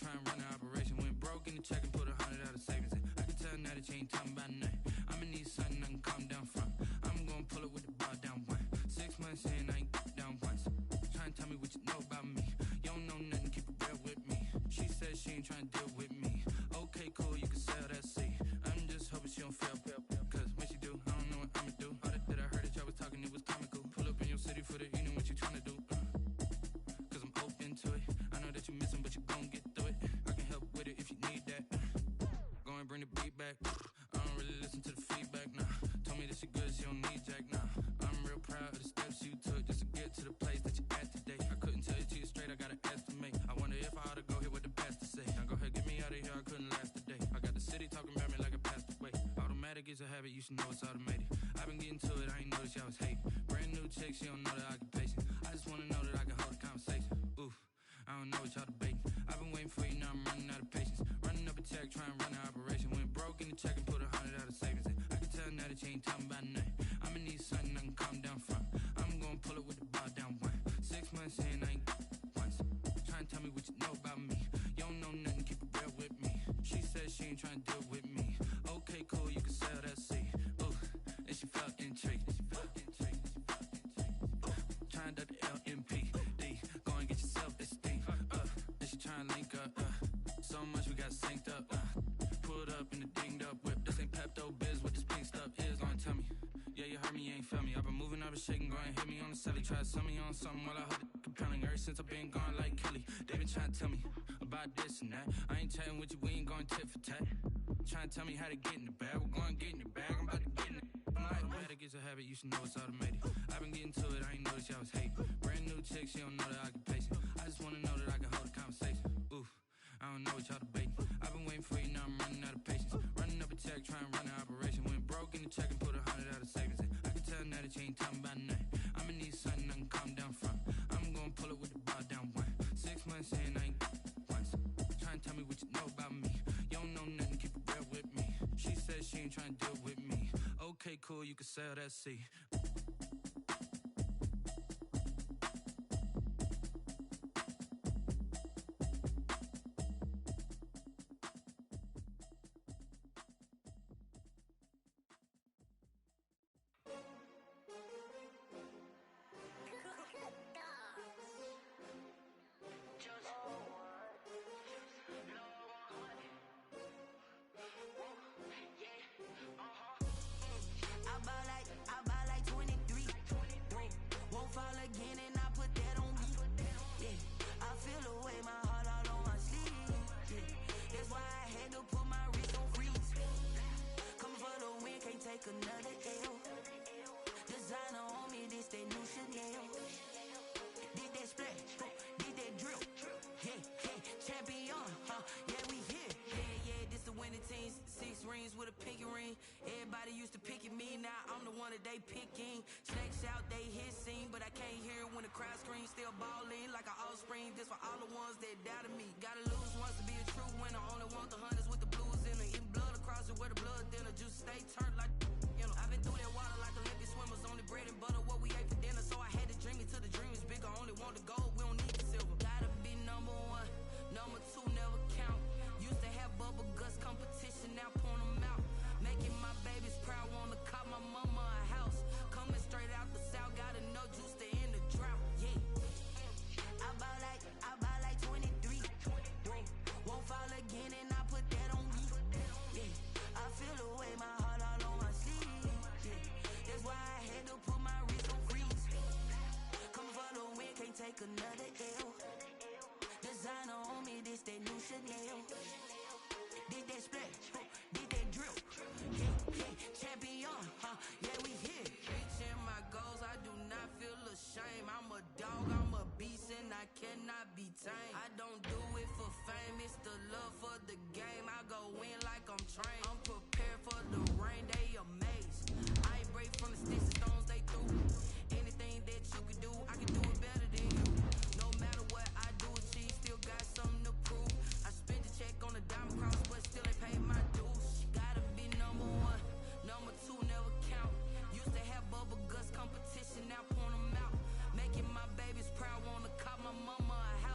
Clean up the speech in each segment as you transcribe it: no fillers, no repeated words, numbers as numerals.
try and run the operation. Went broke in the check and put 100 out of savings in. I can tell now that you ain't talking about nothing. I'ma need something I can calm down from. I'm gonna pull it with the bar down one. 6 months in, I ain't down once. Try and tell me what you know about me. You don't know nothing, keep it real with me. She said she ain't trying to deal with me. Okay, cool, you can sell that seat. I'm just hoping she don't fail. Cause when she do, I don't know what I'ma do. All that I heard that y'all was talking, it was comical. Pull up in your city for the evening, what you tryna do? Cause I'm open to it. I know that you missing, but you gon' get through it. I can help with it if you need that. Go and bring the beat back. I don't really listen to the feedback, nah. Told me that she good, she don't need Jack, nah. I'm real proud of the steps you took just to get to the place that you at today. I couldn't tell you to you straight, I gotta estimate. I wonder if I ought to go here with the pastor say. Now go ahead, get me out of here, I couldn't last a day. I got the city talking about me like I passed away. Automatic is a habit, you should know it's automated. I've been getting to it, I ain't noticed y'all was hating. Brand new chick, she don't know the occupation. I just wanna know that I can hold a conversation. Oof, I don't know what y'all debating. I've been waiting for you, now I'm running out of patience. Running up a check, trying to run the operation. Went broke in the check and put 100 out of savings in. I can tell now that you ain't talking about nothing. I'ma need something I can calm down from. I'm gonna pull it with the bar down one. 6 months in, I ain't once. Try and tell me what you know about me. You don't know nothing, keep it real with me. She said she ain't trying to deal with me. Okay, cool, you can sell that seat. Ooh, and she felt intrigued. Trying to duck the LMP. D, go and get yourself esteem. And she trying to link up. So much we got synced up. Pulled up in the dinged up whip. This ain't Pepto Biz, what this pink stuff is. Gonna tell me. Yeah, you heard me, you ain't felt me. I've been moving, I've been shaking, go and hit me on the celly. Try to sell me on something while I heard it compelling. Ever since I've been gone like Kelly, they been trying to tell me about this and that. I ain't chatting with you, we ain't going tit for tat. Trying to tell me how to get in the bag. We're going to get in the bag, I'm about to get in it. Automatic is a habit, you should know it's automated. I've been getting to it, I ain't noticed y'all was hating. Brand new chick, she don't know the occupation. I just wanna know that I can hold a conversation. Oof, I don't know what y'all debating. I've been waiting for you, now I'm running out of patience. Running up a check, trying to run the operation. Went broke in the check and put 100 out of savings in. I can tell now that you ain't talking about nothing. I'ma need something I can calm down from. I'm gonna pull it with the bar down one. 6 months in, I ain't once. Try and tell me what you know about me. You don't know nothing, keep it real with me. She said she ain't trying to deal with me. Okay, cool, you can sell that seat. Everybody used to pick at me, now I'm the one that they picking. Snakes out, they hissing, but I can't hear it when the crowd screams. Still balling like an offspring, this for all the ones that doubted me. Gotta lose once to be a true winner, only want the hunters with the blues in it. Eating blood across it where the blood thinner, juice stay turned like, you know. I've been through that water like Olympic swimmers, only bread and butter what we ate for dinner. So I had to dream it till the dream is bigger, only want the gold, we don't need the silver. Gotta be number one, number two never count. Used to have bubble guts competition, now point them out. Making my babies proud, wanna cop my mama a house. Coming straight out the south, gotta know juice to end the drought, yeah. I buy like 23. Won't fall again and I put that on me, yeah. I feel the way, my heart all on my sleeve, yeah. That's why I had to put my wrist on freeze. Coming for the win, can't take another L. Designer on me, this that new Chanel. Did that splat, did that drill, yeah, champion, yeah, we here. Reaching my goals, I do not feel ashamed. I'm a dog, I'm a beast, and I cannot be tamed. I don't do it for fame, it's the love for the game. I go in like I'm trained. I'm prepared for the rain, they amazed. I ain't break from the sticks and stones they threw. Anything that you can do, I can do it better than you. No matter what I do, achieve, still got something to prove. I spent the check on the diamond cross, but still ain't paid my dues. Gotta be number one, number two never count. Used to have bubble guts competition, now point them out. Making my babies proud, wanna cop my mama a house.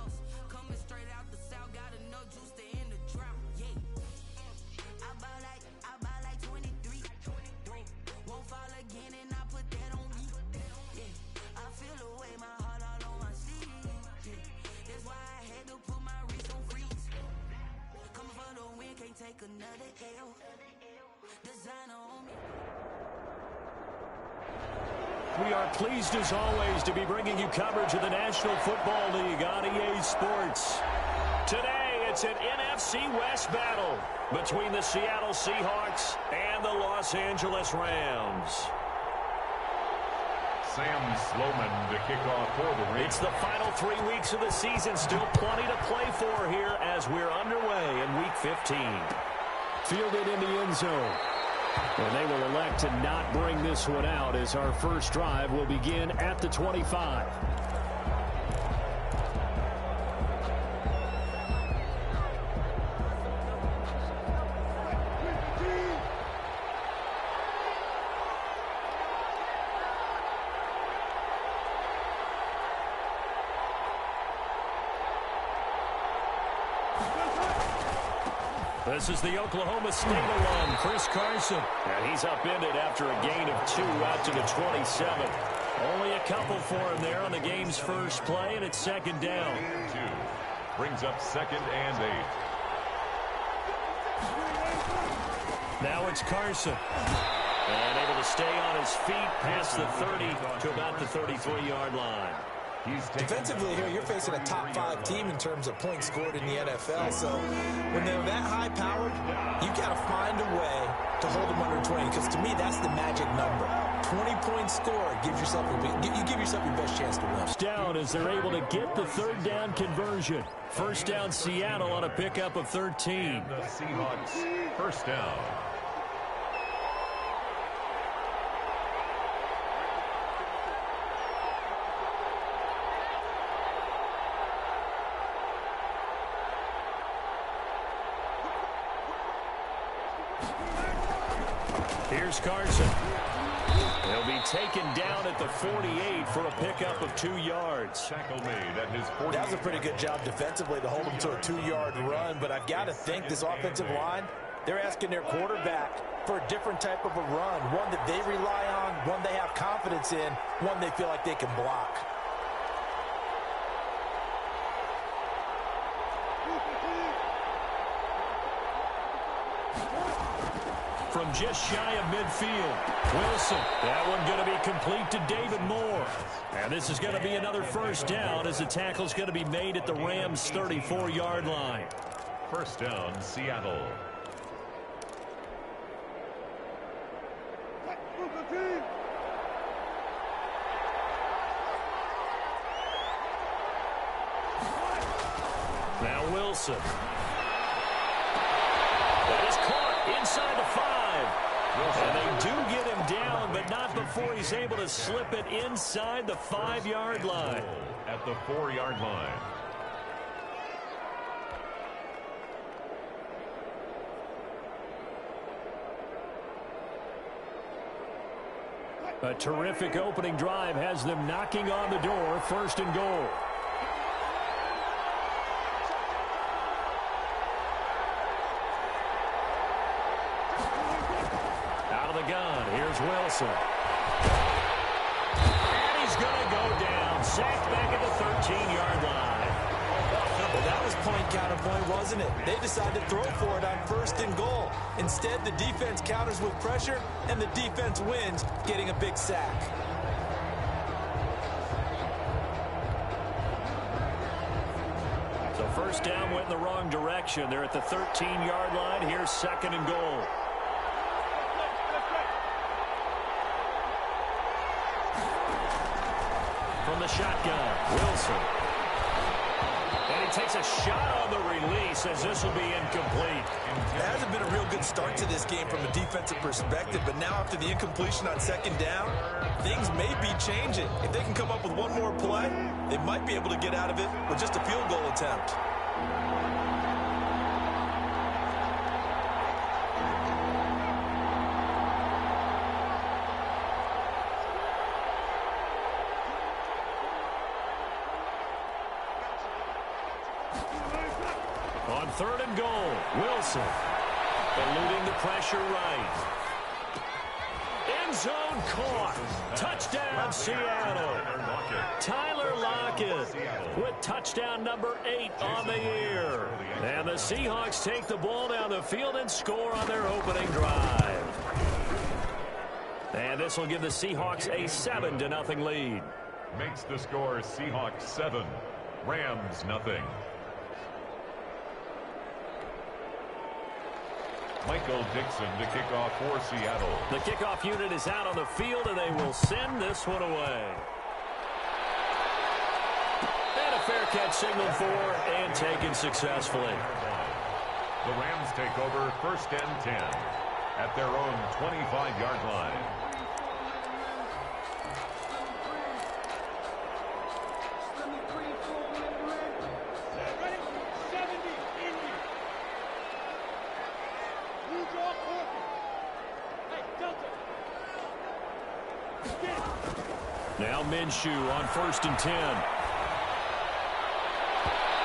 another L. Designer on me. We are pleased as always to be bringing you coverage of the National Football League on EA Sports. Today it's an NFC West battle between the Seattle Seahawks and the Los Angeles Rams. Sam Sloman to kick off for the Rams. It's the final 3 weeks of the season. Still plenty to play for here as we're underway in Week 15. Fielded in the end zone. And they will elect to not bring this one out as our first drive will begin at the 25. This is the Oklahoma State alum, Chris Carson. And he's upended after a gain of 2 out to the 27. Only a couple for him there on the game's first play, and it's second down. 2 brings up 2nd and 8. Now it's Carson. And able to stay on his feet past the 30 to about the 33-yard line. Defensively here, you're facing a top 5 team in terms of points scored in the NFL. So when they're that high-powered, you've got to find a way to hold them under 20. Because to me, that's the magic number. 20 points scored gives yourself you give yourself your best chance to win. Down as they're able to get the third down conversion. First down, Seattle on a pickup of 13. The Seahawks first down. Here's Carson. He'll be taken down at the 48 for a pickup of 2 yards. Tackle made at his 48. That was a pretty good job defensively to hold him to a 2-yard run, but I've got to think this offensive line, they're asking their quarterback for a different type of a run, one that they rely on, one they have confidence in, one they feel like they can block. From just shy of midfield, Wilson. That one going to be complete to David Moore. And this is going to be another first down as the tackle's going to be made at the Rams' 34-yard line. First down, Seattle. Now Wilson. That is caught inside the 5. And they do get him down, but not before he's able to slip it inside the 5-yard line. At the 4-yard line. A terrific opening drive has them knocking on the door, first and goal. Gun. Here's Wilson. And he's going to go down. Sacked back at the 13-yard line. But that was point counterpoint, wasn't it? They decided to throw for it on first and goal. Instead, the defense counters with pressure, and the defense wins, getting a big sack. So first down went in the wrong direction. They're at the 13-yard line. Here's second and goal. From the shotgun, Wilson. And he takes a shot on the release as this will be incomplete. It hasn't been a real good start to this game from a defensive perspective, but now after the incompletion on second down, things may be changing. If they can come up with one more play, they might be able to get out of it with just a field goal attempt. On third and goal, Wilson. Eluding the pressure right. End zone caught. Touchdown, Seattle. Tyler Lockett with touchdown number 8 on the year. And the Seahawks take the ball down the field and score on their opening drive. And this will give the Seahawks a 7-0 lead. Makes the score Seahawks 7, Rams 0. Michael Dixon to kick off for Seattle. The kickoff unit is out on the field, and they will send this one away. And a fair catch signaled for and taken successfully. The Rams take over 1st and 10 at their own 25-yard line. Now Minshew on 1st and 10.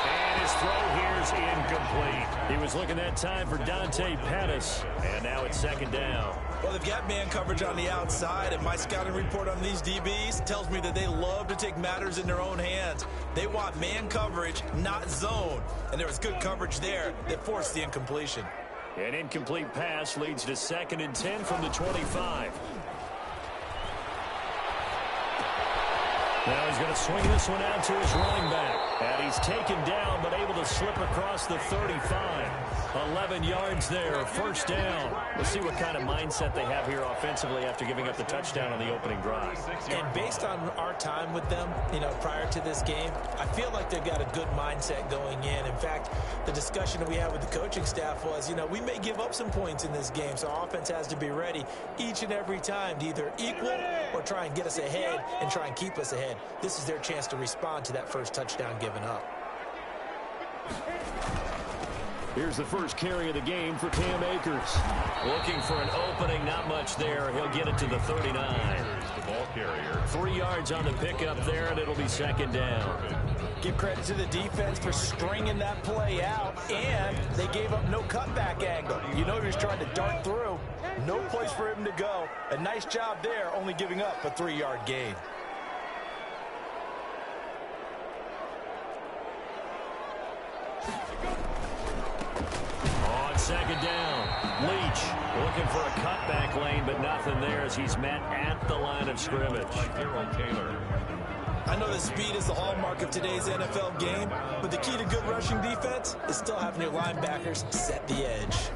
And his throw here's incomplete. He was looking that time for Dante Pettis. And now it's 2nd down. Well, they've got man coverage on the outside, and my scouting report on these DBs tells me that they love to take matters in their own hands. They want man coverage, not zone. And there was good coverage there that forced the incompletion. An incomplete pass leads to 2nd and 10 from the 25. Now he's going to swing this one out to his running back. And he's taken down, but able to slip across the 35. 11 yards there, 1st down. We'll see what kind of mindset they have here offensively after giving up the touchdown on the opening drive. And based on our time with them, prior to this game, I feel like they've got a good mindset going in. In fact, the discussion that we had with the coaching staff was, we may give up some points in this game, so our offense has to be ready each and every time to either equal or try and get us ahead and try and keep us ahead. This is their chance to respond to that first touchdown given up. Here's the first carry of the game for Cam Akers. Looking for an opening, not much there. He'll get it to the 39. The ball carrier. 3 yards on the pickup there, and it'll be 2nd down. Give credit to the defense for stringing that play out, and they gave up no cutback angle. He was trying to dart through. No place for him to go. A nice job there, only giving up a 3-yard gain. On 2nd down, Leach looking for a cutback lane, but nothing there as he's met at the line of scrimmage. Taylor. I know that speed is the hallmark of today's NFL game, but the key to good rushing defense is still having your linebackers set the edge.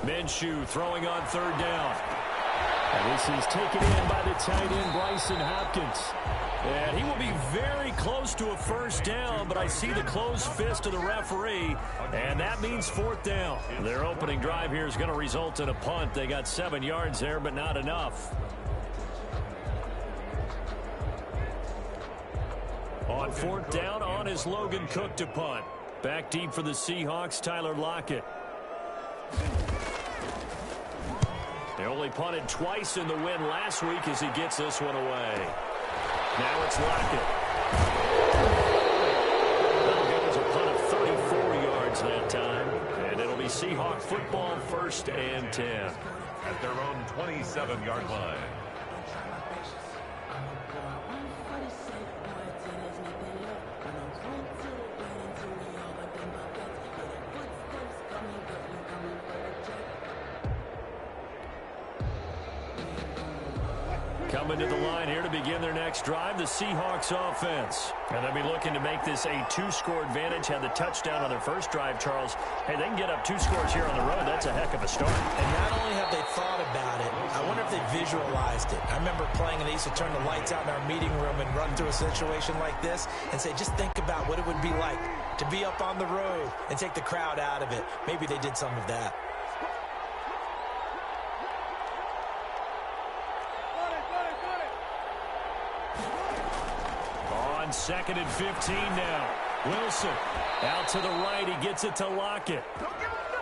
Minshew throwing on 3rd down. And this is taken in by the tight end, Bryson Hopkins. And he will be very close to a 1st down, but I see the closed fist of the referee, and that means 4th down. Their opening drive here is going to result in a punt. They got 7 yards there, but not enough. On 4th down, on is Logan Cook to punt. Back deep for the Seahawks, Tyler Lockett. They only punted twice in the win last week as he gets this one away. Now it's Lockett. That'll go as a punt of 34 yards that time. And it'll be Seahawk football 1st and 10. At their own 27-yard line. Coming to the line here to begin their next drive, the Seahawks offense. And they'll be looking to make this a 2-score advantage. Had the touchdown on their first drive, Charles. Hey, they can get up 2 scores here on the road. That's a heck of a start. And not only have they thought about it, I wonder if they visualized it. I remember playing, and they used to turn the lights out in our meeting room and run through a situation like this and say, just think about what it would be like to be up on the road and take the crowd out of it. Maybe they did some of that. On 2nd and 15 now. Wilson out to the right. He gets it to Lockett.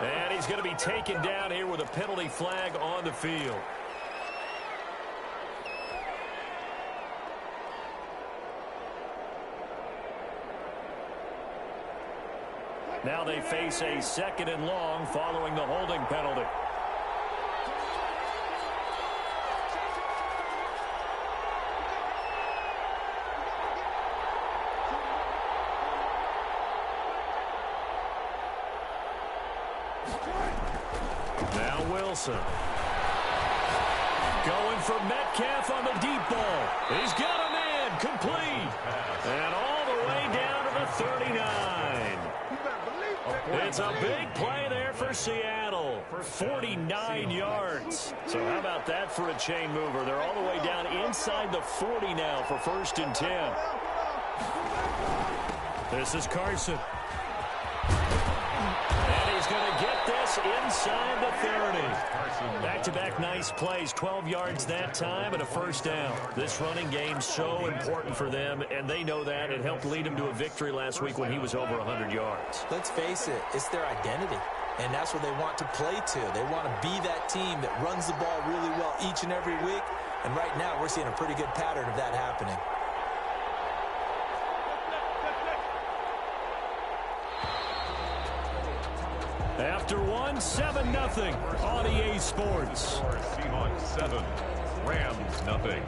And he's going to be taken down here with a penalty flag on the field. Now they face a 2nd and long following the holding penalty. Now Wilson. Going for Metcalf on the deep ball. He's got a man complete. And all the way down to the 39. It's a big play there for Seattle. 49 yards. So how about that for a chain mover? They're all the way down inside the 40 now for 1st and 10. This is Carson. And he's going to get this inside the 30. Back-to-back nice plays. 12 yards that time and a 1st down. This running game's so important for them, and they know that. It helped lead them to a victory last week when he was over 100 yards. Let's face it, it's their identity, and that's what they want to play to. They want to be that team that runs the ball really well each and every week, and right now we're seeing a pretty good pattern of that happening. After one, 7-0 on EA Sports. Seahawks 7, Rams nothing.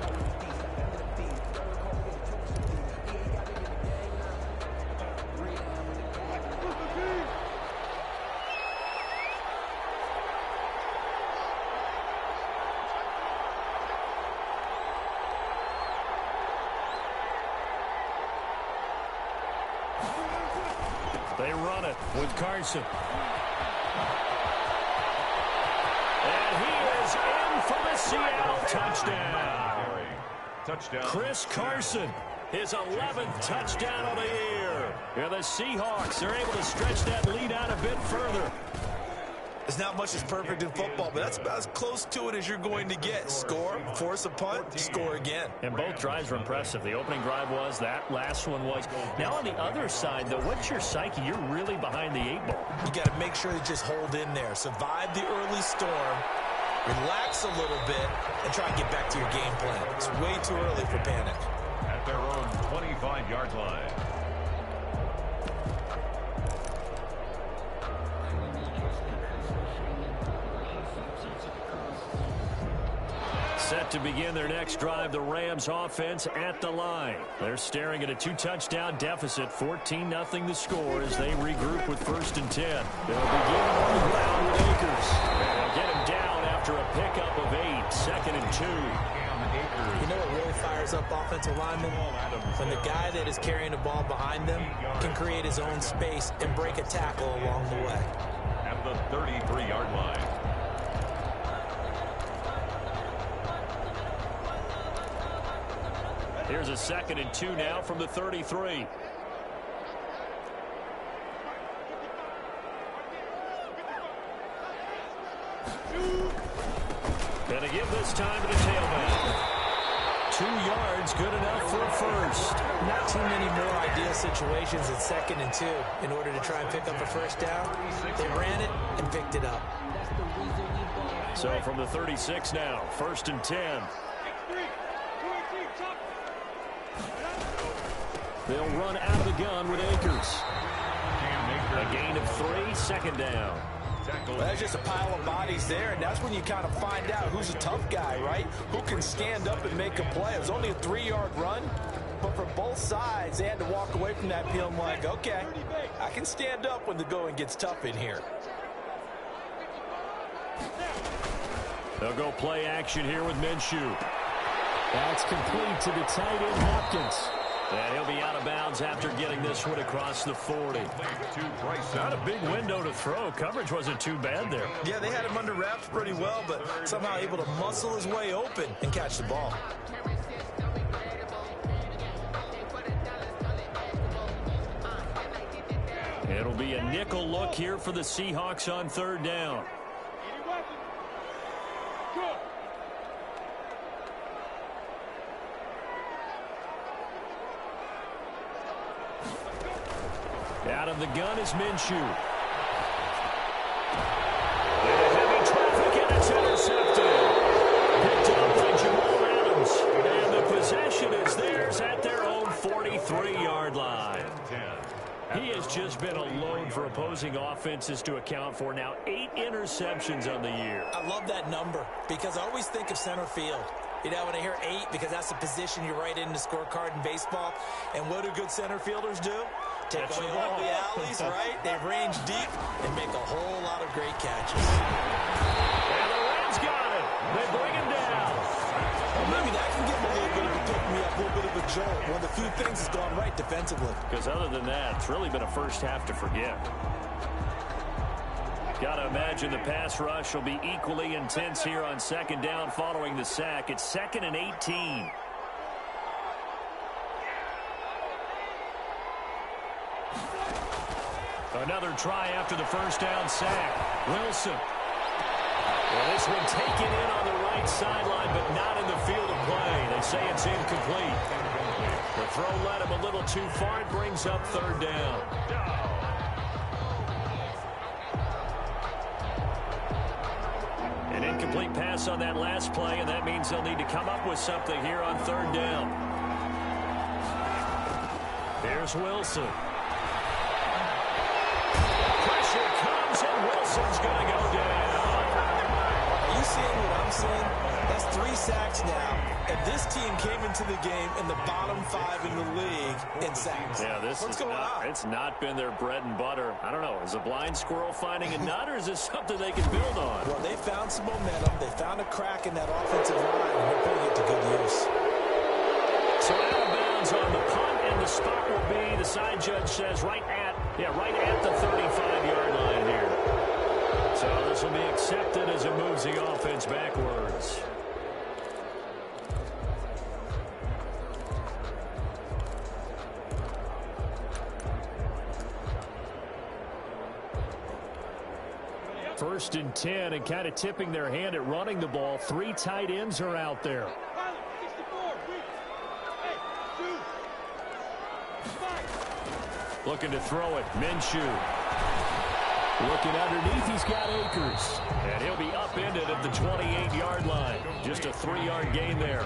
They run it with Carson. For the Seattle touchdown. Chris Carson, his 11th touchdown of the year. And the Seahawks are able to stretch that lead out a bit further. There's not much that's perfect in football, but that's about as close to it as you're going to get. Score, force a punt, score again. And both drives were impressive. The opening drive was, that last one was. Now on the other side, though, what's your psyche? You're really behind the 8 ball. You got to make sure to just hold in there. Survive the early storm. Relax a little bit and try and get back to your game plan. It's way too early for panic. At their own 25-yard line. Set to begin their next drive, the Rams offense at the line. They're staring at a 2-touchdown deficit, 14-0 the score as they regroup with 1st and 10. They'll begin on the ground with Akers. They'll get him down after a pickup of 8, 2nd and 2. You know what really fires up offensive linemen? When the guy that is carrying the ball behind them can create his own space and break a tackle along the way. At the 33-yard line. Here's a 2nd and 2 now from the 33. Gonna give this time to the tailback. 2 yards, good enough for a 1st. Not too many more ideal situations at 2nd and 2 in order to try and pick up a 1st down. They ran it and picked it up. So from the 36 now, 1st and 10. They'll run out of the gun with Akers. A gain of 3, 2nd down. Well, that's just a pile of bodies there, and that's when you kind of find out who's a tough guy, right? Who can stand up and make a play. It was only a 3-yard run, but for both sides, they had to walk away from that feeling like, okay, I can stand up when the going gets tough in here. They'll go play action here with Minshew. That's complete to the tight end, Hopkins. And he'll be out of bounds after getting this one across the 40. Not a big window to throw. Coverage wasn't too bad there. Yeah, they had him under wraps pretty well, but somehow able to muscle his way open and catch the ball. It'll be a nickel look here for the Seahawks on 3rd down. Out of the gun is Minshew. opposing offenses to account for. Now 8 interceptions on the year. I love that number because I always think of center field. You know, when I hear 8, because that's the position you write in the scorecard in baseball. And what do good center fielders do? Take away all the alleys, right? They range deep and make a whole lot of great catches. And the Rams got it. They bring him down. Well, maybe that can give him a little bit of a pick-me-up, a little bit of a jolt. One of the few things that's gone right defensively. Because other than that, it's really been a first half to forget. Got to imagine the pass rush will be equally intense here on second down following the sack. It's 2nd and 18. Another try after the first down sack. Wilson. Well, this one taken in on the right sideline, but not in the field of play. They say it's incomplete. The throw led him a little too far. It brings up 3rd down. An incomplete pass on that last play, and that means they'll need to come up with something here on 3rd down. Here's Wilson. Pressure comes, and Wilson's going to go down. Are you seeing what I'm seeing? That's 3 sacks now, and this team came into the game in the bottom 5 in the league in sacks. Yeah, What's going on? It's not been their bread and butter. I don't know. Is a blind squirrel finding a nut, or is this something they can build on? Well, they found some momentum. They found a crack in that offensive line, and they're putting it to good use. So out of bounds on the punt, and the spot will be, the side judge says, right at the 35-yard line here. So this will be accepted as it moves the offense backwards. First and 10, and kind of tipping their hand at running the ball. 3 tight ends are out there. Looking to throw it. Minshew. Looking underneath, he's got Akers. And he'll be upended at the 28-yard line. Just a 3-yard gain there.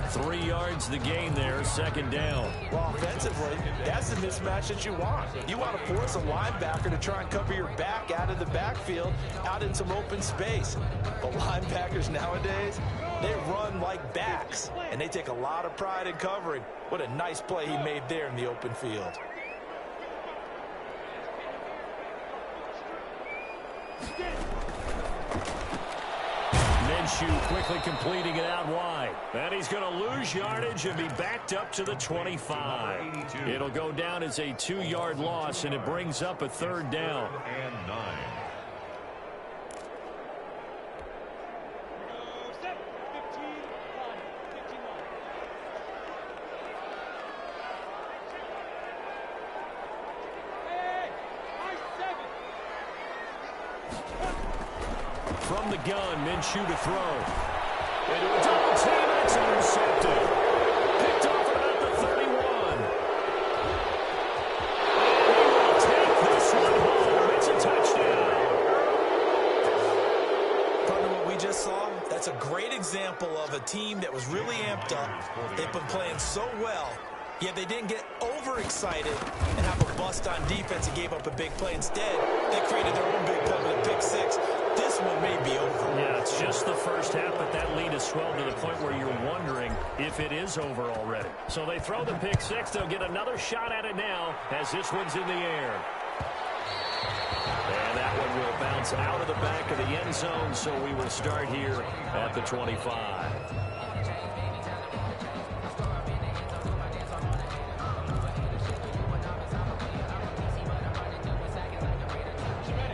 3 yards the gain there, 2nd down. Well, offensively, that's the mismatch that you want. You want to force a linebacker to try and cover your back out of the backfield, out in some open space. But linebackers nowadays, they run like backs, and they take a lot of pride in covering. What a nice play he made there in the open field. Minshew quickly completing it out wide. And he's going to lose yardage and be backed up to the 25. It'll go down as a 2-yard loss, and it brings up a 3rd down. And 9. From the gun, Minshew to throw. Into a double team, it's intercepted. Picked off about the 31. And he will take this one home. It's a touchdown. Partner, what we just saw, that's a great example of a team that was really amped up. They've been playing so well, yet they didn't get overexcited and have a bust on defense and gave up a big play. Instead, they created their own big play with a pick 6. This one may be over. Yeah, it's just the first half, but that lead has swelled to the point where you're wondering if it is over already. So they throw the pick 6. They'll get another shot at it now as this one's in the air. And that one will bounce out of the back of the end zone, so we will start here at the 25.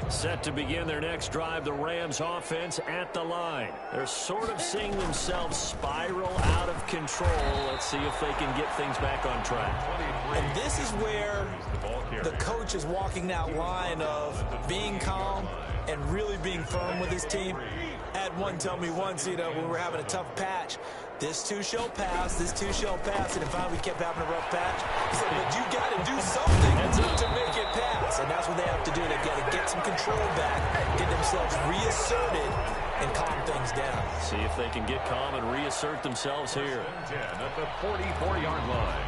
Set to begin their next drive, the Rams offense at the line. They're sort of seeing themselves spiral out of control. Let's see if they can get things back on track. And this is where the coach is walking that line of being calm and really being firm with his team. I had one tell me once, when we were having a tough patch, this too shall pass, this too shall pass, and if we kept having a rough patch, he said, but you got to do something to make it pass, and that's what they have to do. They've got to get some control back, get themselves reasserted, and calm things down. See if they can get calm and reassert themselves here. 10 at the 44-yard line.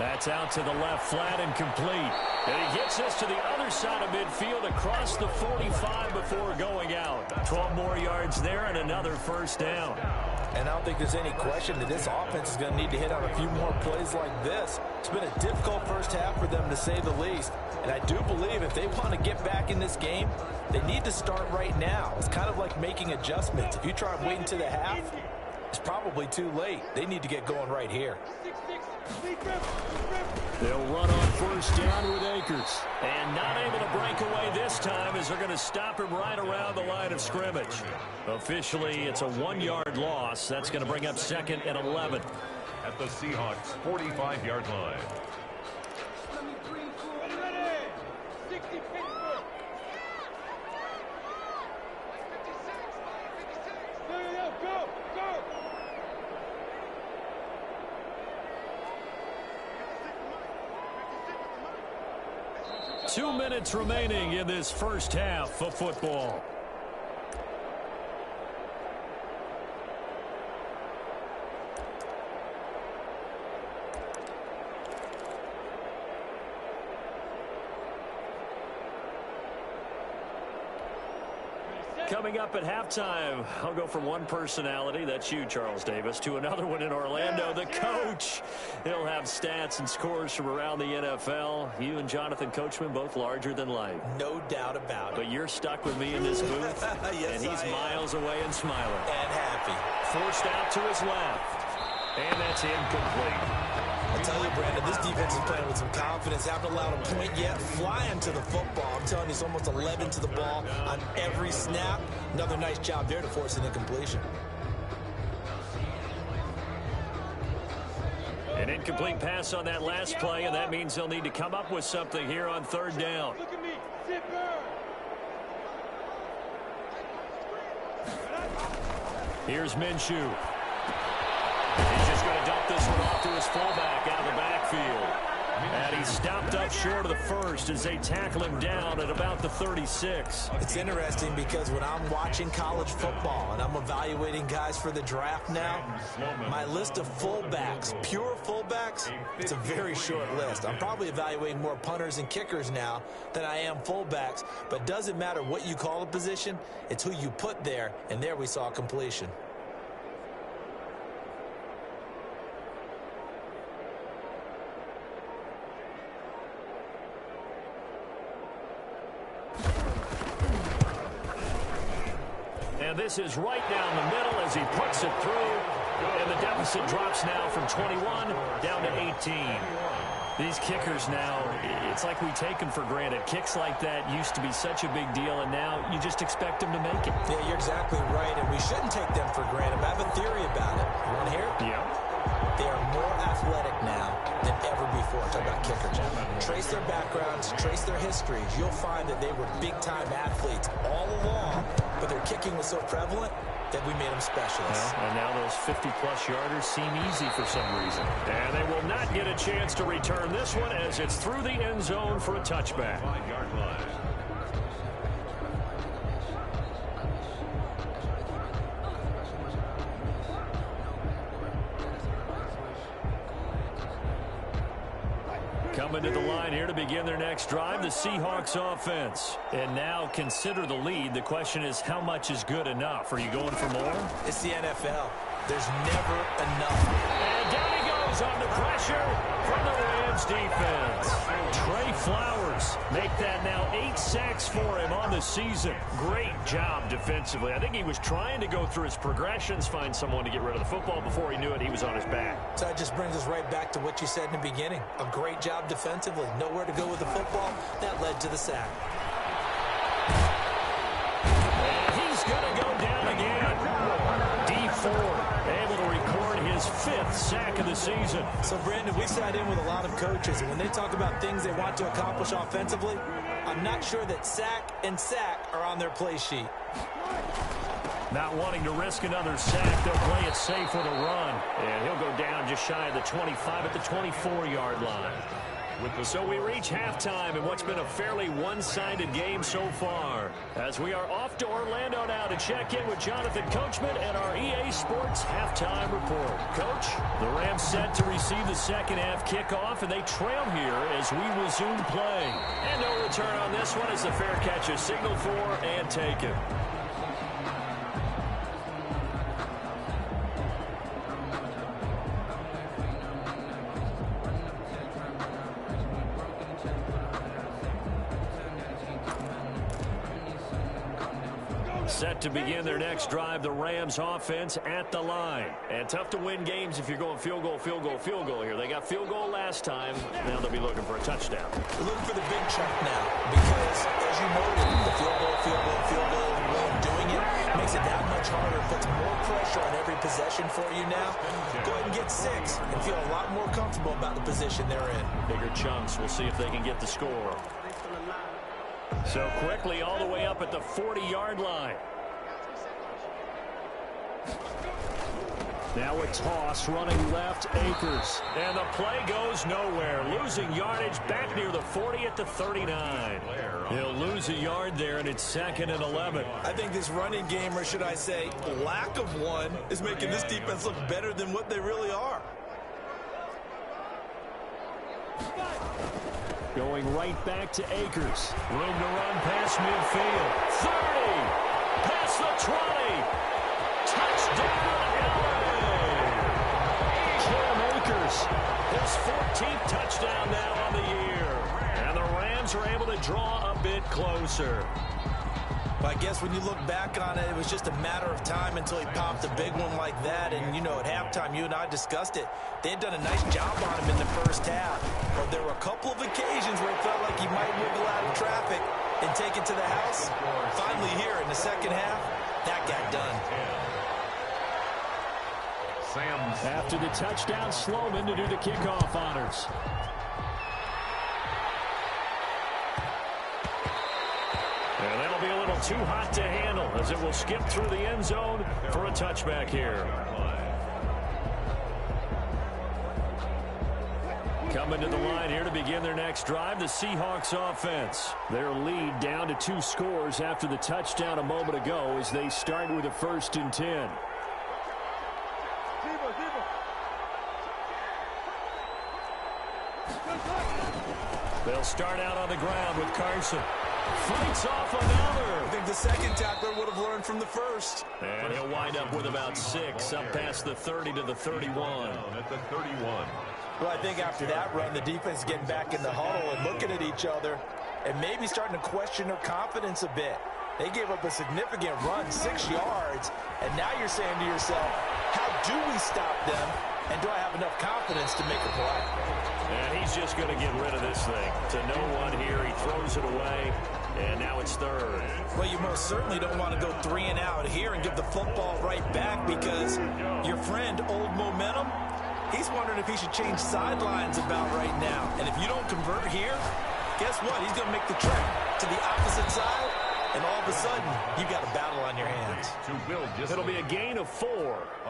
That's out to the left, flat and complete. And he gets us to the other side of midfield across the 45 before going out. 12 more yards there and another first down. And I don't think there's any question that this offense is going to need to hit on a few more plays like this. It's been a difficult first half for them, to say the least. And I do believe if they want to get back in this game, they need to start right now. It's kind of like making adjustments. If you try and wait until the half, it's probably too late. They need to get going right here. They'll run on first down with Akers. And not able to break away this time as they're going to stop him right around the line of scrimmage. Officially, it's a 1-yard loss. That's going to bring up 2nd and 11. At the Seahawks' 45-yard line. Go! 2 minutes remaining in this first half of football. Coming up at halftime, I'll go from one personality, that's you, Charles Davis, to another one in Orlando, the coach. He'll have stats and scores from around the NFL. You and Jonathan Coachman, both larger than life. No doubt about it. But you're stuck with me in this booth, yes, and he's miles away and smiling. And happy. Forced out to his left, and that's incomplete. I'll tell you, Brandon, this defense is playing with some confidence. Haven't allowed a point yet. Flying to the football. I'm telling you, it's almost 11 to the ball on every snap. Another nice job there to force an incompletion. An incomplete pass on that last play, and that means they'll need to come up with something here on third down. Look at me. Zipper. Here's Minshew. He's just going to dump this one off to his fullback out of the backfield. And he's stopped up short of the first as they tackle him down at about the 36. It's interesting because when I'm watching college football and I'm evaluating guys for the draft now, my list of fullbacks, pure fullbacks, it's a very short list. I'm probably evaluating more punters and kickers now than I am fullbacks. But it doesn't matter what you call a position, it's who you put there, and there we saw completion. And this is right down the middle as he puts it through. And the deficit drops now from 21 down to 18. These kickers now, it's like we take them for granted. Kicks like that used to be such a big deal, and now you just expect them to make it. Yeah, you're exactly right, and we shouldn't take them for granted. But I have a theory about it. You want to hear it? Yeah. They are more athletic now than ever before. Talk about kickers. Trace their backgrounds, trace their histories. You'll find that they were big-time athletes all along, but their kicking was so prevalent that we made them specialists. And now those 50-plus yarders seem easy for some reason. And they will not get a chance to return this one as it's through the end zone for a touchback. 5-yard line. Coming to the line here to begin their next drive, the Seahawks offense. And now consider the lead. The question is, how much is good enough? Are you going for more? It's the NFL. There's never enough. And down he goes under pressure from the Rams defense. Trey Flowers make that now 8 sacks for him on the season. Great job defensively. I think he was trying to go through his progressions, find someone to get rid of the football. Before he knew it, he was on his back. So that just brings us right back to what you said in the beginning. A great job defensively. Nowhere to go with the football. That led to the sack. And he's going to go down again. D4 able to record his 5th sack of the season. So, Brandon, we sat in with a lot of coaches, and when they talk about things they want to accomplish offensively, I'm not sure that sack and sack are on their play sheet. Not wanting to risk another sack, they'll play it safe with a run. And he'll go down just shy of the 25 at the 24-yard line. So we reach halftime in what's been a fairly one-sided game so far. As we are off to Orlando now to check in with Jonathan Coachman and our EA Sports halftime report. Coach, the Rams set to receive the second half kickoff, and they trail here as we resume play. And no return on this one as the fair catch is signaled for and taken. Set to begin their next drive, the Rams offense at the line. And tough to win games if you're going field goal, field goal, field goal here. They got field goal last time. Now they'll be looking for a touchdown. They're looking for the big chunk now because, as you noted, the field goal, way of doing it makes it that much harder. It puts more pressure on every possession for you now. Go ahead and get 6 and feel a lot more comfortable about the position they're in. Bigger chunks. We'll see if they can get the score. So quickly all the way up at the 40-yard line. Now a toss running left, Akers. And the play goes nowhere. Losing yardage back near the 40 at the 39. He'll lose a yard there, and it's 2nd and 11. I think this running game, or should I say lack of one, is making this defense look better than what they really are. Going right back to Akers. Room to run past midfield. 30. Past the 20. Touchdown, LA. Cam Akers. His 14th touchdown now on the year. And the Rams are able to draw a bit closer. But I guess when you look back on it, it was just a matter of time until he popped a big one like that. And, you know, at halftime, you and I discussed it. They had done a nice job on him in the first half. But there were a couple of occasions where it felt like he might wiggle out of traffic and take it to the house. Finally here in the second half, that got done. After the touchdown, Sloman to do the kickoff honors. And that'll be a little too hot to handle as it will skip through the end zone for a touchback here. Coming to the line here to begin their next drive, the Seahawks offense. Their lead down to 2 scores after the touchdown a moment ago as they start with a 1st and 10. They'll start out on the ground with Carson. Fights off another. I think the second tackler would have learned from the first. And he'll wind up with about 6 up past the 30 to the 31. At the 31. Well, I think after that run, the defense is getting back in the huddle and looking at each other and maybe starting to question their confidence a bit. They gave up a significant run, 6 yards, and now you're saying to yourself, how do we stop them, and do I have enough confidence to make a play? And he's just going to get rid of this thing. To no one here, he throws it away, and now it's 3rd. Well, you most certainly don't want to go 3 and out here and give the football right back because your friend, Old Momentum, he's wondering if he should change sidelines about right now. And if you don't convert here, guess what? He's going to make the trek to the opposite side, and all of a sudden, you got a battle on your hands. It'll be a gain of 4,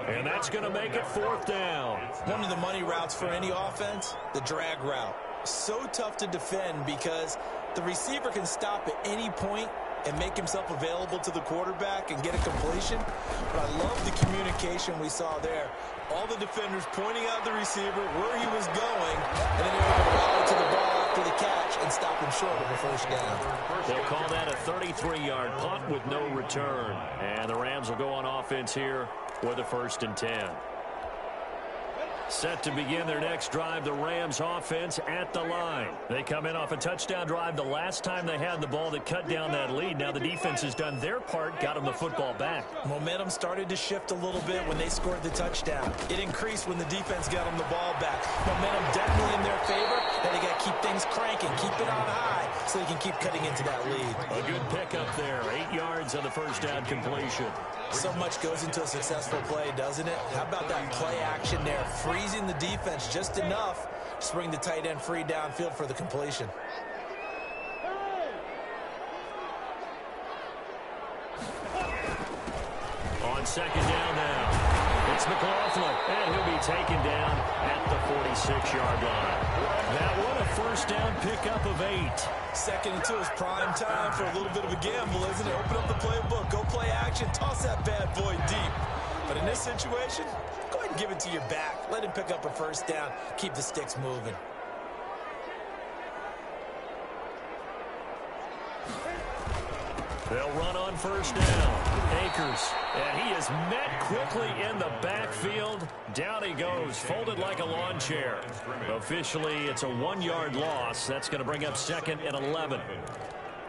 and that's going to make it 4th down. One of the money routes for any offense, the drag route. So tough to defend because the receiver can stop at any point and make himself available to the quarterback and get a completion. But I love the communication we saw there. All the defenders pointing out the receiver where he was going, and then able to rally to the ball after the catch and stop him short of a 1st down. They'll call that a 33-yard punt with no return. And the Rams will go on offense here with a 1st and 10. Set to begin their next drive, the Rams offense at the line. They come in off a touchdown drive the last time they had the ball that cut down that lead. Now the defense has done their part, got them the football back. Momentum started to shift a little bit when they scored the touchdown. It increased when the defense got them the ball back. Momentum definitely in their favor. Now they got to keep things cranking, keep it on high so they can keep cutting into that lead. A good pickup there, 8 yards on the 1st down completion. So much goes into a successful play, doesn't it? How about that play action there? Freezing the defense just enough to bring the tight end free downfield for the completion. On 2nd down now, It's McLaughlin, and he'll be taken down at the 46-yard line. That one a first down pickup of 8. 2nd and 2 is prime time for a little bit of a gamble, isn't it? Open up the playbook, go play action, toss that bad boy deep. But in this situation, go ahead and give it to your back. Let him pick up a first down, keep the sticks moving. They'll run on first down. Akers, and he is met quickly in the backfield. Down he goes, folded like a lawn chair. Officially, it's a 1-yard loss. That's going to bring up 2nd and 11.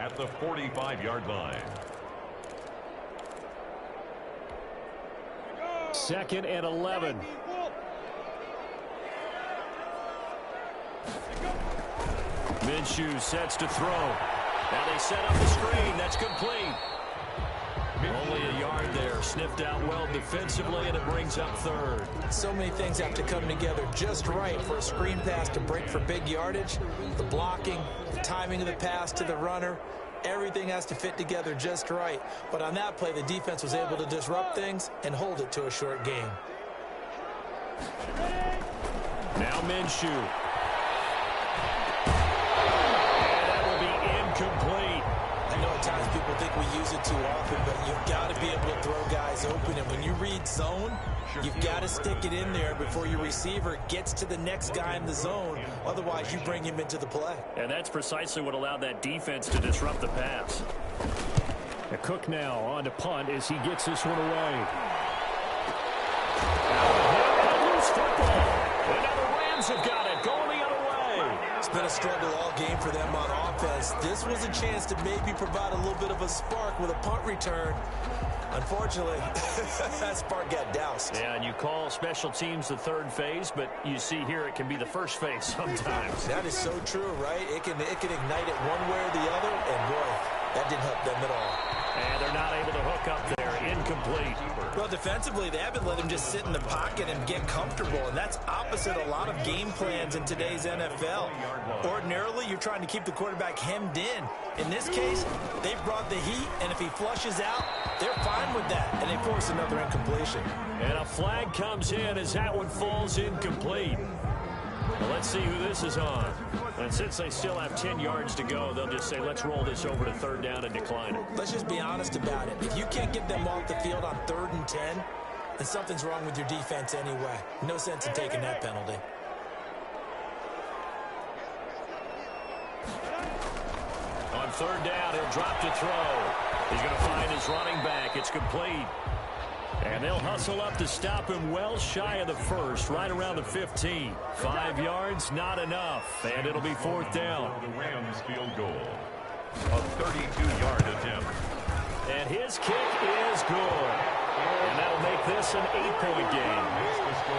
At the 45-yard line. 2nd and 11. Minshew sets to throw. Now they set up the screen. That's complete. Only a yard there. Sniffed out well defensively, and it brings up 3rd. So many things have to come together just right for a screen pass to break for big yardage. The blocking, the timing of the pass to the runner, everything has to fit together just right. But on that play, the defense was able to disrupt things and hold it to a short gain. Now Minshew. Complete. I know at times people think we use it too often, but you've got to be able to throw guys open. And when you read zone, you've got to stick it in there before your receiver gets to the next guy in the zone. Otherwise, you bring him into the play. And that's precisely what allowed that defense to disrupt the pass. Cook now on to punt as he gets this one away. Loose football. And now the Rams have got it. Going the other way. It's been a struggle all game for them on offense. This was a chance to maybe provide a little bit of a spark with a punt return. Unfortunately, that spark got doused. Yeah, and you call special teams the 3rd phase, but you see here it can be the 1st phase sometimes. That is so true, right? It can ignite it one way or the other, and boy, that didn't help them at all. And they're not able to hook up there. Incomplete. Well, defensively, they haven't let him just sit in the pocket and get comfortable, and that's opposite a lot of game plans in today's NFL. Ordinarily, you're trying to keep the quarterback hemmed in. In this case, they've brought the heat, and if he flushes out, they're fine with that, and they force another incompletion. And a flag comes in as that one falls incomplete. Well, let's see who this is on. And since they still have 10 yards to go, they'll just say, let's roll this over to 3rd down and decline it. Let's just be honest about it. If you can't get them off the field on 3rd and 10, then something's wrong with your defense anyway. No sense in taking that penalty. On 3rd down, he'll drop to throw. He's going to find his running back. It's complete. And they'll hustle up to stop him well shy of the 1st, right around the 15. 5 yards, not enough. And it'll be 4th down. The Rams field goal. A 32-yard attempt. And his kick is good. And that'll make this an 8-point game.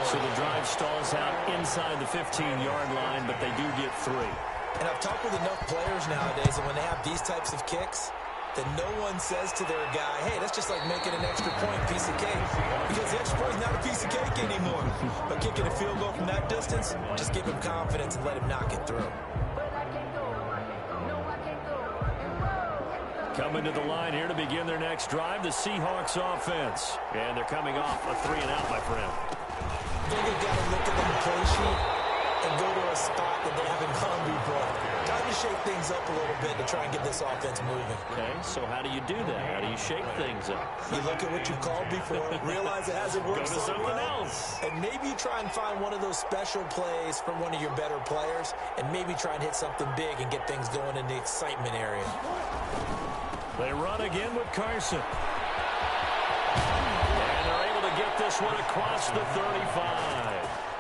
So the drive stalls out inside the 15-yard line, but they do get 3. And I've talked with enough players nowadays, and when they have these types of kicks, then no one says to their guy, hey, that's just like making an extra point, piece of cake. Because the extra point is not a piece of cake anymore. But kicking a field goal from that distance, just give him confidence and let him knock it through. Coming to the line here to begin their next drive, the Seahawks offense. And they're coming off a 3-and-out, my friend. I think they've got to look at the play sheet and go to a spot that they haven't gone before. Time to shake things up a little bit to try and get this offense moving. Okay, so how do you do that? How do you shake things up? You look at what you've called before, realize it hasn't worked Go to so something well, else. and maybe try and find one of those special plays from one of your better players, and maybe try and hit something big and get things going in the excitement area. They run again with Carson. And they're able to get this one across the 35.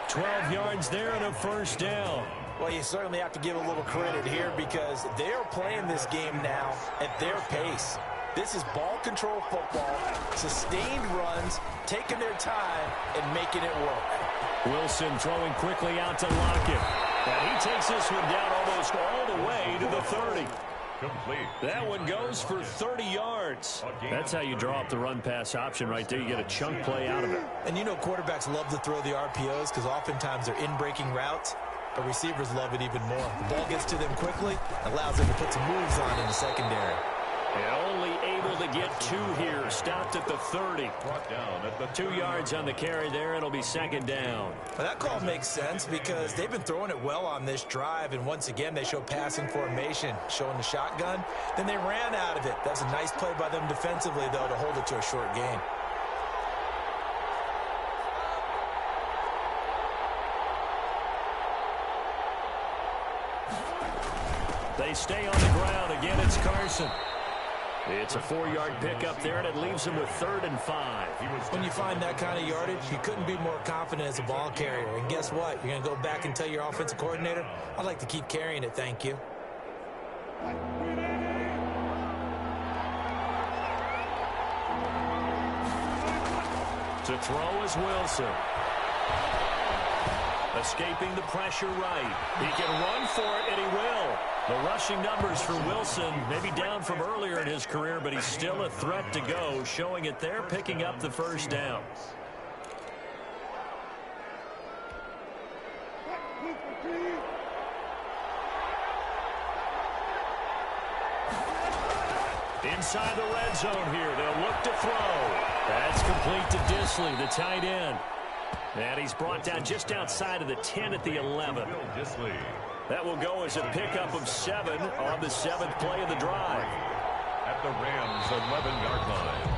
12 yards there and a first down. Well, you certainly have to give a little credit here because they're playing this game now at their pace. This is ball control football, sustained runs, taking their time, and making it work. Wilson throwing quickly out to Lockett. And he takes this one down almost all the way to the 30. Complete. That one goes for 30 yards. That's how you draw up the run-pass option right there. You get a chunk play out of it. And you know quarterbacks love to throw the RPOs because oftentimes they're in-breaking routes, but receivers love it even more. The ball gets to them quickly, allows them to put some moves on in the secondary. And only able to get 2 here. Stopped at the 30. Brought down at the 2 yards on the carry there. It'll be second down. Well, that call makes sense because they've been throwing it well on this drive, and once again they show passing formation, showing the shotgun. Then they ran out of it. That's a nice play by them defensively, though, to hold it to a short gain. They stay on the ground. Again, it's Carson. It's a 4-yard pickup there, and it leaves him with 3rd and 5. When you find that kind of yardage, you couldn't be more confident as a ball carrier. And guess what? You're going to go back and tell your offensive coordinator, I'd like to keep carrying it, thank you. To throw is Wilson. Escaping the pressure right. He can run for it, and he will. The rushing numbers for Wilson, maybe down from earlier in his career, but he's still a threat to go, showing it there, picking up the first down. Inside the red zone here, they'll look to throw. That's complete to Disley, the tight end. And he's brought down just outside of the 10 at the 11. That will go as a pickup of 7 on the 7th play of the drive. At the Rams' 11-yard line.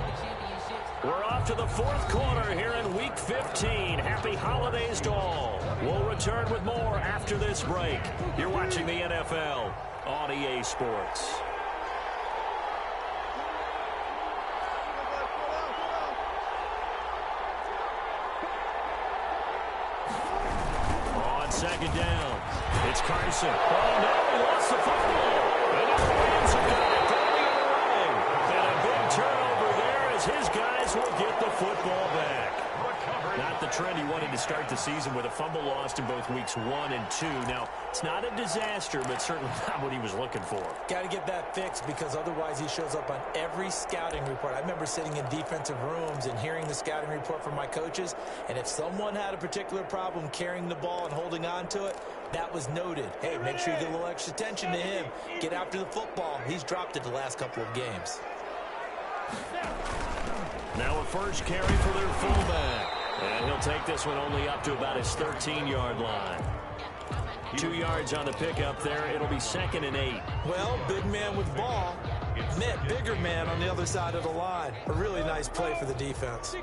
We're off to the 4th quarter here in Week 15. Happy holidays to all. We'll return with more after this break. You're watching the NFL on EA Sports. Second down. It's Carson. Oh, no, he lost the football. And now the Rams have got it going the other way. And a big turnover there as his guys will get the football back. Not the trend he wanted to start the season with a fumble lost in both weeks 1 and 2. Now, it's not a disaster, but certainly not what he was looking for. Got to get that fixed because otherwise he shows up on every scouting report. I remember sitting in defensive rooms and hearing the scouting report from my coaches, and if someone had a particular problem carrying the ball and holding on to it, that was noted. Hey, make sure you give a little extra attention to him. Get after the football. He's dropped it the last couple of games. Now a first carry for their fullback. And he'll take this one only up to about his 13-yard line. 2 yards on the pickup there. It'll be 2nd and 8. Well, big man with ball met bigger man on the other side of the line. A really nice play for the defense.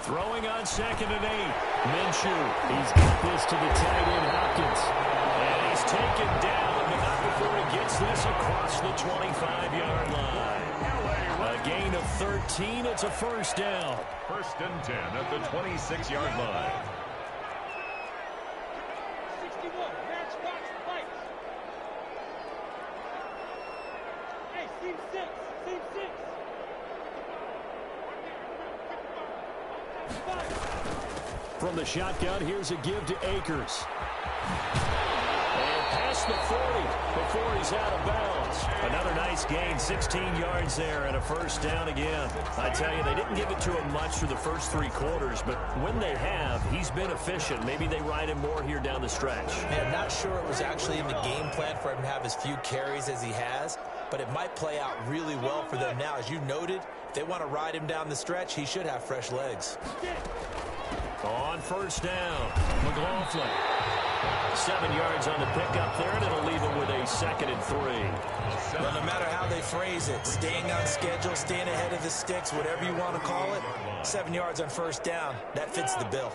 Throwing on 2nd and 8. Minshew. He's got this to the tight end, Hopkins. And he's taken down, but not before he gets this across the 25-yard line. A gain of 13. It's a first down. 1st and 10 at the 26-yard line. 61, matchbox fight. Hey, seam 6, seam 6. 5. From the shotgun, here's a give to Akers. And past the 40 before he's out of bounds. Another nice gain, 16 yards there and a first down again. I tell you, they didn't give it to him much through the first 3 quarters, but when they have, he's been efficient. Maybe they ride him more here down the stretch. I'm not sure it was actually in the game plan for him to have as few carries as he has, but it might play out really well for them now. As you noted, if they want to ride him down the stretch, he should have fresh legs. On first down, McLaughlin. 7 yards on the pickup there, and it'll leave him with a 2nd and 3. Well, no matter how they phrase it, staying on schedule, staying ahead of the sticks, whatever you want to call it, 7 yards on first down, that fits the bill.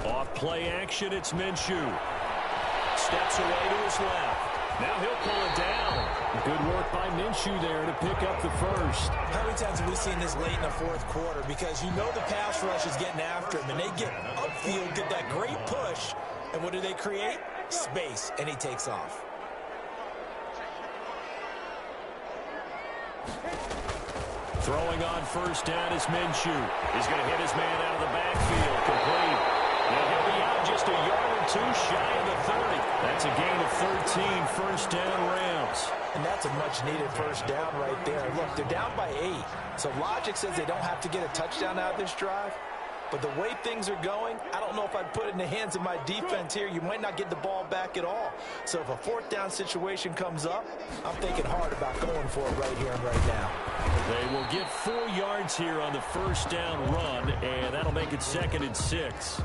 Off play action, it's Minshew. Steps away to his left. Now he'll pull it down. Good work by Minshew there to pick up the first. How many times have we seen this late in the 4th quarter? Because you know the pass rush is getting after him, and they get upfield, get that great push, and what do they create? Space, and he takes off. Throwing on first down is Minshew. He's going to hit his man out of the backfield. Complete. Now he'll be out just a yard or 2 shy of the 30. That That's a gain of 13, first down Rams. And that's a much-needed first down right there. Look, they're down by 8. So logic says they don't have to get a touchdown out of this drive. But the way things are going, I don't know if I'd put it in the hands of my defense here. You might not get the ball back at all. So if a fourth down situation comes up, I'm thinking hard about going for it right here and right now. They will get 4 yards here on the first down run, and that'll make it 2nd and 6.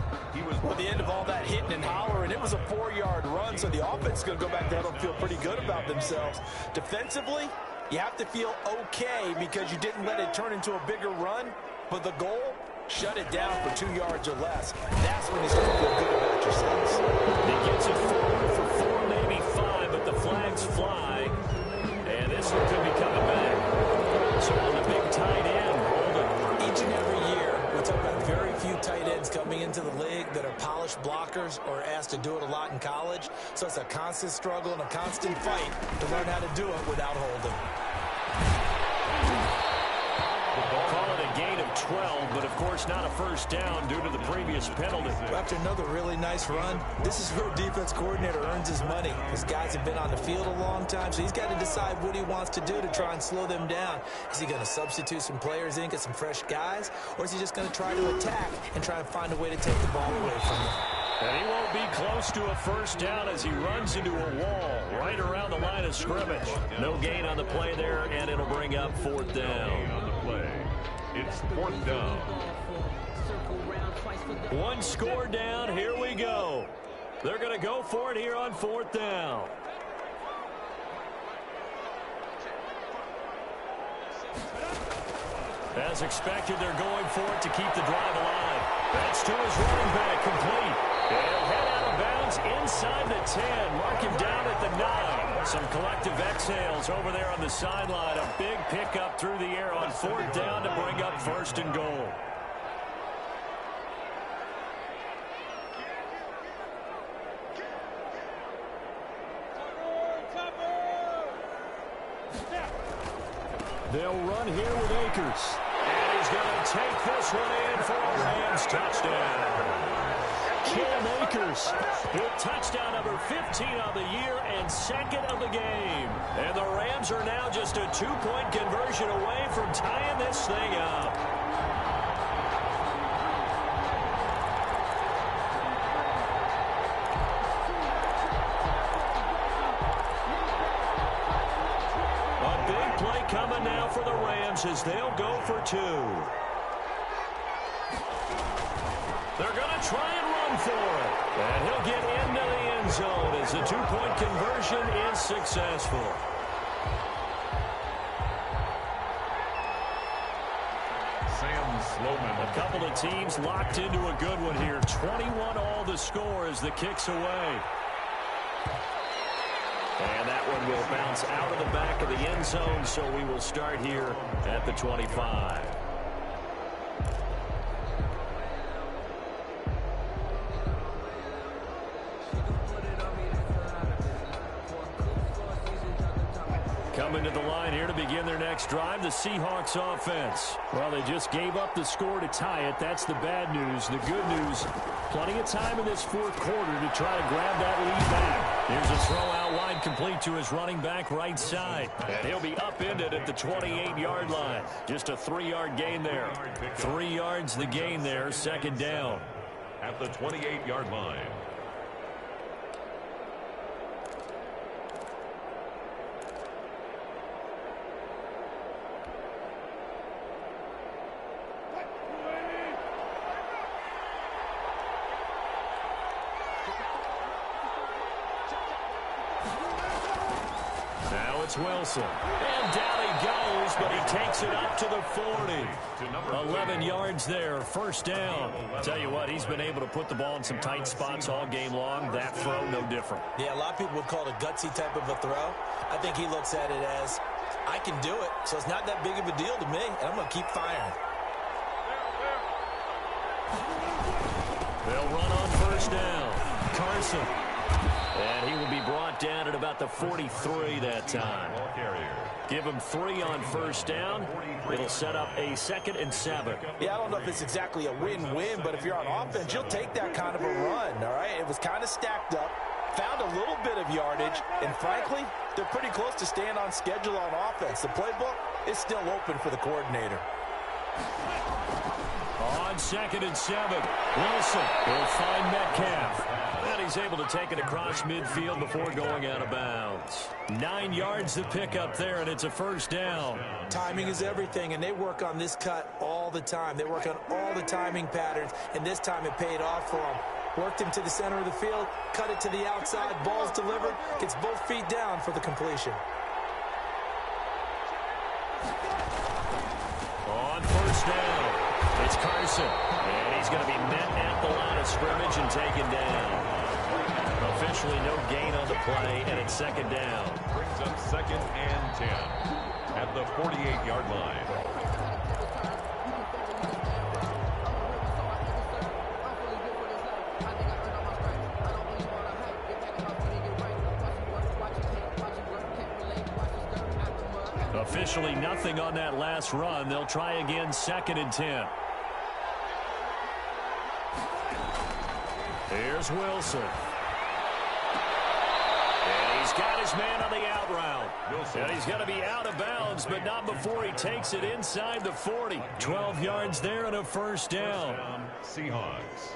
At the end of all that hitting and hollering, it was a 4-yard run, so the offense is going to go back there and feel pretty good about themselves. Defensively, you have to feel okay because you didn't let it turn into a bigger run, but the goal, shut it down for 2 yards or less. That's when you start to feel good about yourselves. He gets it forward for 4, maybe 5, but the flags fly, and this one could be coming back. So on the big tight end, each and every year, we talk about very few tight ends coming into the league that are polished blockers or asked to do it a lot in college. So it's a constant struggle and a constant fight to learn how to do it without holding. Call it a gain of 12, but of course not a first down due to the previous penalty. After another really nice run, this is where a defense coordinator earns his money. His guys have been on the field a long time, so he's got to decide what he wants to do to try and slow them down. Is he going to substitute some players in, get some fresh guys, or is he just going to try to attack and try and find a way to take the ball away from them? And he won't be close to a first down as he runs into a wall right around the line of scrimmage. No gain on the play there, and it'll bring up 4th down. On the play. It's 4th down. 1 score down. Here we go. They're going to go for it here on 4th down. As expected, they're going for it to keep the drive alive. That's to his running back, complete. He'll head out of bounds inside the 10. Mark him down at the 9. Some collective exhales over there on the sideline. A big pickup through the air on 4th down to bring up 1st and goal. They'll run here with Akers. And he's going to take this one in for a Rams touchdown. Cam Akers with touchdown number 15 on the year and 2nd of the game. And the Rams are now just a 2-point conversion away from tying this thing up. A big play coming now for the Rams as they'll go for 2. They're going to try and run for it. And he'll get into the end zone as the 2-point conversion is successful. A couple of teams locked into a good one here. 21 all the score as the kick's away. And that one will bounce out of the back of the end zone, so we will start here at the 25. Coming to the line here to begin their next drive, the Seahawks offense. Well, they just gave up the score to tie it. That's the bad news. The good news, plenty of time in this 4th quarter to try to grab that lead back. Here's a throw out wide complete to his running back right side. And he'll be upended at the 28-yard line. Just a 3-yard gain there. 3 yards the gain there, 2nd down. At the 28-yard line. Wilson. And down he goes, but he takes it up to the 40. 11 yards there, 1st down. Tell you what, he's been able to put the ball in some tight spots all game long. That throw, no different. Yeah, a lot of people would call it a gutsy type of a throw. I think he looks at it as, I can do it, so it's not that big of a deal to me, and I'm going to keep firing. They'll run on 1st down. Carson. And he will be brought down at about the 43 that time. Give him 3 on 1st down. It'll set up a 2nd and 7. Yeah, I don't know if it's exactly a win-win, but if you're on offense, you'll take that kind of a run, all right? It was kind of stacked up. found a little bit of yardage, and frankly, they're pretty close to staying on schedule on offense. The playbook is still open for the coordinator. On 2nd and 7, Wilson will find Metcalf. And he's able to take it across midfield before going out of bounds. 9 yards to pick up there, and it's a first down. Timing is everything, and they work on this cut all the time. They work on all the timing patterns, and this time it paid off for them. Worked him to the center of the field, cut it to the outside, ball's delivered, gets both feet down for the completion. On first down, it's Carson, and he's going to be met at the line of scrimmage and taken down. Officially no gain on the play, and it's 2nd down. Brings up 2nd and 10 at the 48-yard line. Officially nothing on that last run. They'll try again, 2nd and 10. Here's Wilson. And he's got his man on the out route. And he's going to be out of bounds, but not before he takes it inside the 40. 12 yards there and a first down. Seahawks.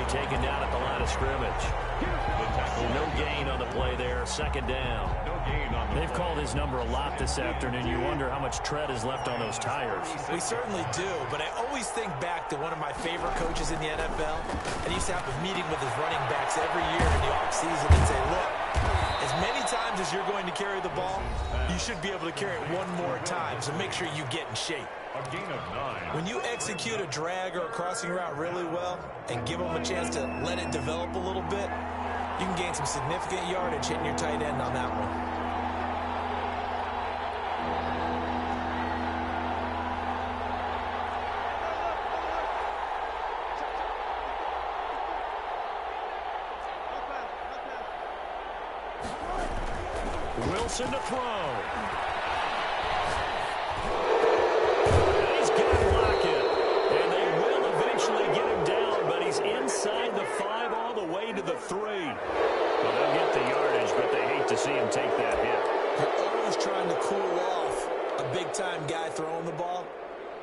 Taken down at the line of scrimmage. No gain on the play there. 2nd down. They've called his number a lot this afternoon. You wonder how much tread is left on those tires. We certainly do, but I always think back to one of my favorite coaches in the NFL, and he used to have a meeting with his running backs every year in the offseason and say, look, as many times as you're going to carry the ball, you should be able to carry it one more time, so make sure you get in shape. A gain of 9. When you execute a drag or a crossing route really well and give them a chance to let it develop a little bit, you can gain some significant yardage hitting your tight end on that one. Wilson to throw. Inside the 5 all the way to the 3. Well, they'll get the yardage, but they hate to see him take that hit. You're always trying to cool off a big-time guy throwing the ball,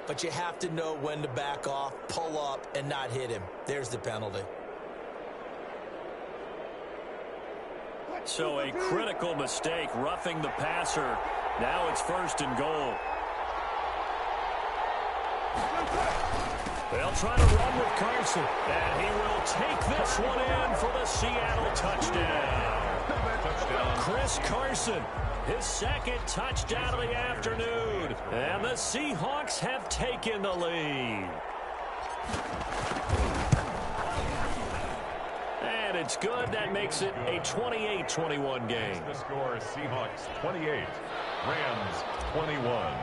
but you have to know when to back off, pull up, and not hit him. There's the penalty. So a critical mistake, roughing the passer. Now it's 1st and goal. They'll try to run with Carson, and he will take this one in for the Seattle touchdown. Chris Carson, his 2nd touchdown of the afternoon, and the Seahawks have taken the lead. And it's good. That makes it a 28-21 game. The score, Seahawks 28, Rams 21.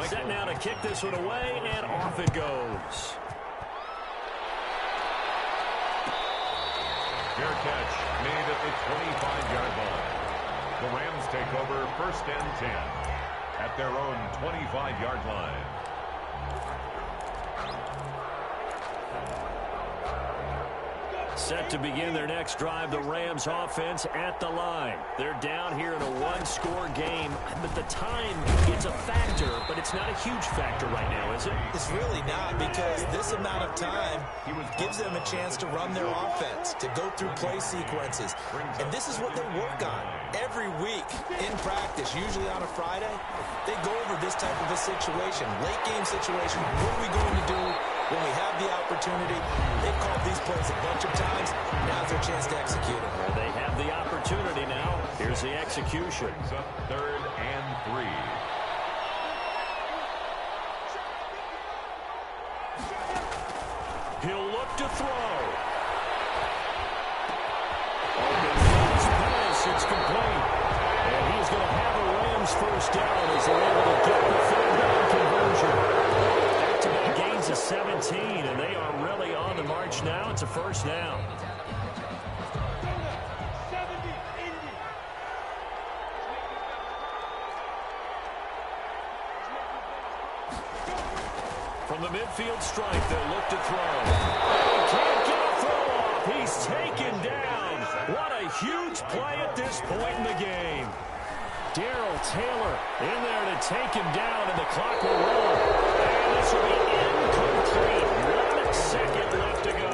Set now to kick this one away, and off it goes. Fair catch made at the 25-yard line. The Rams take over 1st and 10 at their own 25-yard line. Set to begin their next drive, the Rams offense at the line. They're down here in a one-score game, but the time, it's a factor, but it's not a huge factor right now, is it? It's really not, because this amount of time gives them a chance to run their offense, to go through play sequences. And this is what they work on every week in practice, usually on a Friday. They go over this type of a situation, late-game situation. What are we going to do when we have the opportunity? They've called these plays a bunch of times. Now's their chance to execute them. Well, they have the opportunity now. Here's the execution. Brings up 3rd and 3. He'll look to throw. Open pass, it's complete. And he's going to have a Rams first down as they're able to get the third down conversion. Back-to-back gains of 17, and first down. 70, Indy. From the midfield strike, they'll look to throw. He can't get a throw off. He's taken down. What a huge play at this point in the game. Darrell Taylor in there to take him down, and the clock will roll. And this will be incomplete. 1 second left to go.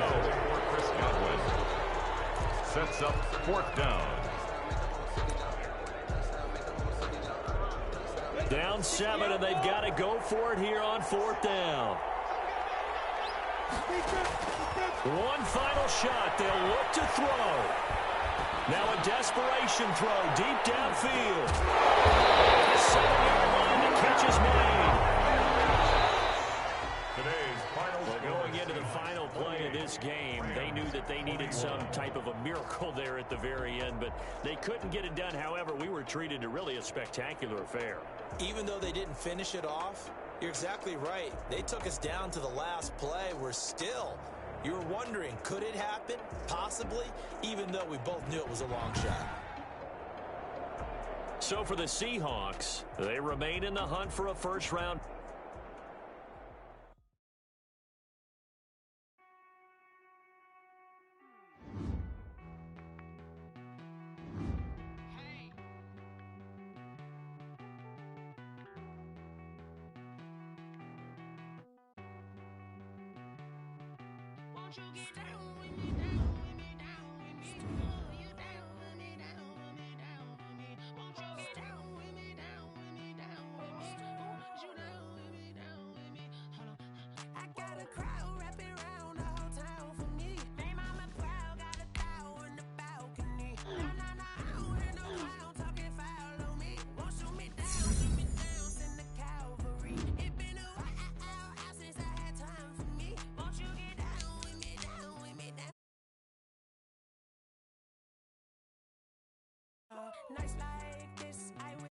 Chris Godwin sets up fourth down. Down 7, and they've got to go for it here on fourth down. One final shot. They'll look to throw. Now a desperation throw deep downfield. The 7-yard line to catch is made. Today's final Well, going into the final play of this game, they knew that they needed some type of a miracle there at the very end, but they couldn't get it done. However, we were treated to really a spectacular affair. Even though they didn't finish it off, you're exactly right. They took us down to the last play. We're still, you were wondering, could it happen? Possibly, even though we both knew it was a long shot. So for the Seahawks, they remain in the hunt for a first-round. Nights like this, I